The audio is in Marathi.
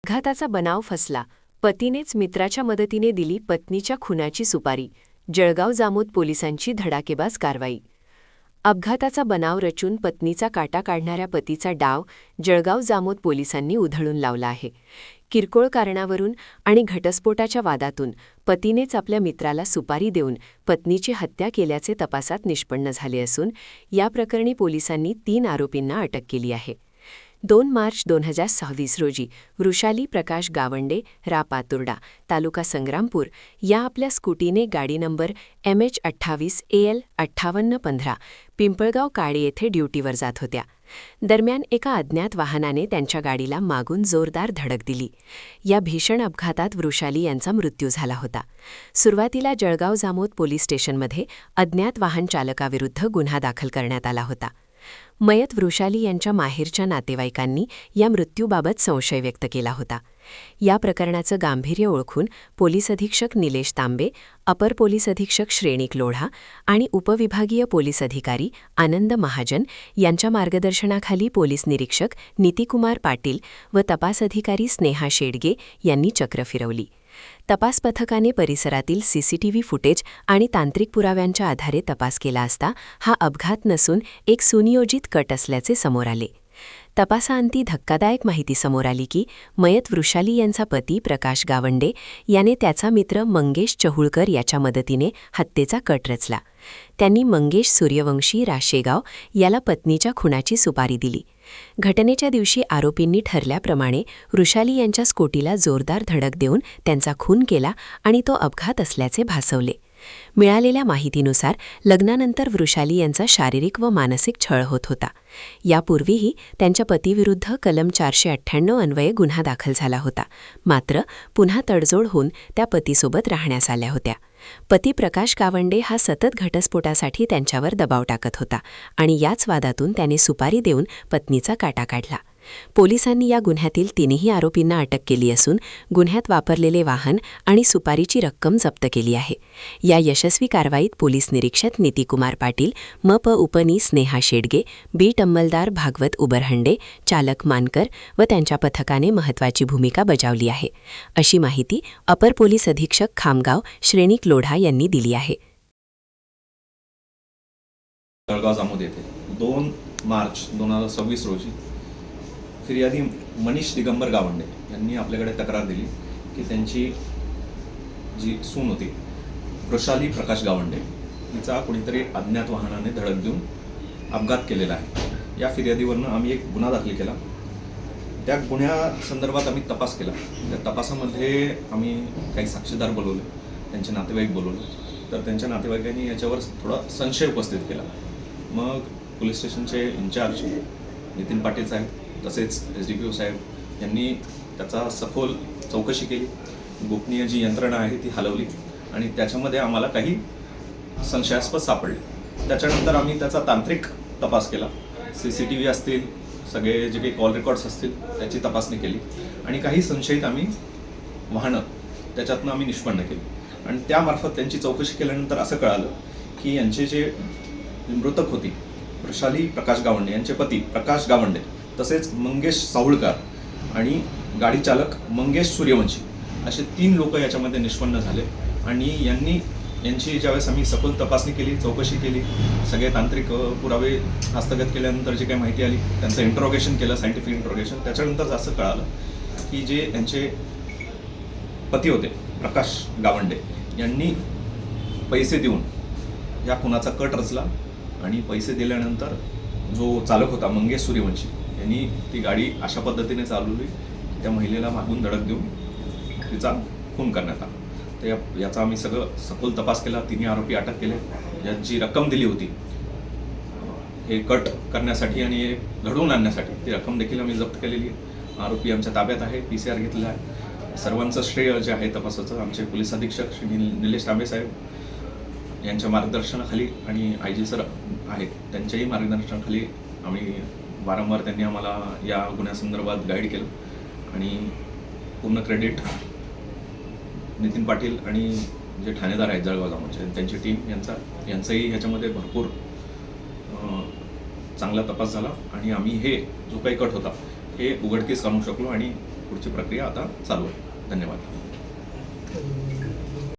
अपघाताचा बनाव फसला. पतीनेच मित्राच्या मदतीने दिली पत्नीच्या खुनाची सुपारी. जळगाव जामोद पोलिसांची धडाकेबाज कारवाई. अपघाताचा बनाव रचून पत्नीचा काटा काढणाऱ्या पतीचा डाव जळगाव जामोद पोलिसांनी उधळून लावला आहे. किरकोळ कारणावरून आणि घटस्फोटाच्या वादातून पतीनेच आपल्या मित्राला सुपारी देऊन पत्नीची हत्या केल्याचे तपासात निष्पन्न झाले असून या प्रकरणी पोलिसांनी 3 आरोपींना अटक केली आहे. 2 मार्च 2026 रोजी वृषाली प्रकाश गावंडे, रा पातुर्डा, तालुका संग्रामपूर या आपल्या स्कूटीने गाडी नंबर MH28 AL 5815 पिंपळगाव काळे येथे ड्युटीवर जात होत्या. दरम्यान एका अज्ञात वाहनाने त्यांच्या गाडीला मागून जोरदार धडक दिली. या भीषण अपघातात वृषाली यांचा मृत्यू झाला होता. सुरुवातीला जळगाव जामोद पोलीस स्टेशनमध्ये अज्ञात वाहन चालकाविरुद्ध गुन्हा दाखल करण्यात आला होता. मयत वृषाली यांच्या माहेरच्या नातेवाईकांनी या मृत्यूबाबत संशय व्यक्त केला होता. या प्रकरणाचं गांभीर्य ओळखून पोलीस अधीक्षक निलेश तांबे, अपर पोलीस अधीक्षक श्रेणिक लोढा आणि उपविभागीय पोलीस अधिकारी आनंद महाजन यांच्या मार्गदर्शनाखाली पोलीस निरीक्षक नितीकुमार पाटील व तपास अधिकारी स्नेहा शेडगे यांनी चक्र फिरवली. तपास पथकाने परिसरातील CCTV फुटेज आणि तांत्रिक पुराव्यांच्या आधारे तपास केला असता हा अपघात नसून एक सुनियोजित कट असल्याचे समोर आले. तपासाअंती धक्कादायक माहिती समोर आली की मयत वृषाली यांचा पती प्रकाश गावंडे याने त्याचा मित्र मंगेश चहुळकर याच्या मदतीने हत्येचा कट रचला. त्यांनी मंगेश सूर्यवंशी राशेगाव याला पत्नीच्या खुनाची सुपारी दिली. घटनेच्या दिवशी आरोपींनी ठरल्याप्रमाणे वृषाली यांच्या स्कूटीला जोरदार धडक देऊन त्यांचा खून केला आणि तो अपघात असल्याचे भासवले. मिळालेल्या माहितीनुसार लग्नानंतर वृषाली यांचा शारीरिक व मानसिक छळ होत होता. यापूर्वीही त्यांच्या पतीविरुद्ध कलम 498 अन्वये गुन्हा दाखल झाला होता. मात्र पुन्हा तडजोड होऊन त्या पतीसोबत राहण्यास आल्या होत्या. पती प्रकाश गावंडे हा सतत घटस्फोटासाठी त्यांच्यावर दबाव टाकत होता आणि याच वादातून त्याने सुपारी देऊन पत्नीचा काटा काढला. पोलिसांनी या गुन्ह्यातील 3ही आरोपींना अटक केली असून गुन्ह्यात वापरलेले वाहन आणि सुपारीची रक्कम जप्त केली आहे. या यशस्वी कारवाईत पोलीस निरीक्षक नितीकुमार पाटील, MP उपनी स्नेहा शेडगे, बीट अंमलदार भागवत उबरहंडे, चालक मानकर व त्यांच्या पथकाने महत्त्वाची भूमिका बजावली आहे, अशी माहिती अपर पोलीस अधीक्षक खामगाव श्रेणिक लोढा यांनी दिली आहे. जळगाव जामोद येथे 2 मार्च 2026 रोजी फिर्यादी मनीष दिगंबर गावंडे यांनी आपल्याकडे तक्रार दिली की त्यांची जी सून होती वृषाली प्रकाश गावंडे हिचा कुणीतरी अज्ञात वाहनाने धडक देऊन अपघात केलेला आहे. या फिर्यादीवरनं आम्ही एक गुन्हा दाखल केला. त्या गुन्ह्यासंदर्भात आम्ही तपास केला. त्या तपासामध्ये आम्ही काही साक्षीदार बोलवले, त्यांचे नातेवाईक बोलवले. तर त्यांच्या नातेवाईकांनी याच्यावर थोडा संशय उपस्थित केला. मग पोलीस स्टेशनचे इन्चार्ज नितीन पाटील साहेब तसेच SDPO साहेब यांनी त्याचा सखोल चौकशी केली. गोपनीय जी यंत्रणा आहे ती हलवली आणि त्याच्यामध्ये आम्हाला काही संशयास्पद सापडले. त्याच्यानंतर आम्ही त्याचा तांत्रिक तपास केला. CCTV असतील, सगळे जे काही कॉल रेकॉर्ड्स असतील त्याची तपासणी केली आणि काही संशयित आम्ही वाहनं त्याच्यातनं आम्ही निष्पन्न केली. आणि त्यामार्फत त्यांची चौकशी केल्यानंतर असं कळालं की यांचे जे मृतक होती वृषाली प्रकाश गावंडे, यांचे पती प्रकाश गावंडे तसेच मंगेश साहुळकर आणि गाडी चालक मंगेश सूर्यवंशी असे 3 लोक याच्यामध्ये निष्पन्न झाले. आणि यांची ज्यावेळेस आम्ही सखोल तपासणी केली, चौकशी केली, सगळे तांत्रिक पुरावे हस्तगत केल्यानंतर जे काही माहिती आली त्यांचं इंट्रोगेशन केलं, सायंटिफिक इंट्रोगेशन. त्याच्यानंतर असं कळालं की जे यांचे पती होते प्रकाश गावंडे यांनी पैसे देऊन या खुनाचा कट रचला आणि पैसे दिल्यानंतर जो चालक होता मंगेश सूर्यवंशी यांनी ती गाडी अशा पद्धतीने चालवली त्या महिलेला मागून धडक देऊन तिचा खून करण्यात आला. तर याचा आम्ही सगळं सखोल तपास केला. 3ही आरोपी अटक केले. यात जी रक्कम दिली होती हे कट करण्यासाठी आणि हे घडवून आणण्यासाठी ती रक्कम देखील आम्ही जप्त केलेली आहे. आरोपी आमच्या ताब्यात आहे, PCR घेतलेला आहे. सर्वांचं श्रेय जे आहे तपासाचं आमचे पोलीस अधीक्षक श्री निलेश तांबे साहेब यांच्या मार्गदर्शनाखाली आणि IG सर आहेत त्यांच्याही मार्गदर्शनाखाली आम्ही वारंवार त्यांनी आम्हाला या गुन्ह्यासंदर्भात गाईड केलं. आणि पूर्ण क्रेडिट नितीन पाटील आणि जे ठाणेदार आहेत जळगाव जामोदचे त्यांची टीम यांचाही ह्याच्यामध्ये भरपूर चांगला तपास झाला आणि आम्ही हे जो काही कट होता हे उघडकीस काढू शकलो आणि पुढची प्रक्रिया आता चालू आहे. धन्यवाद.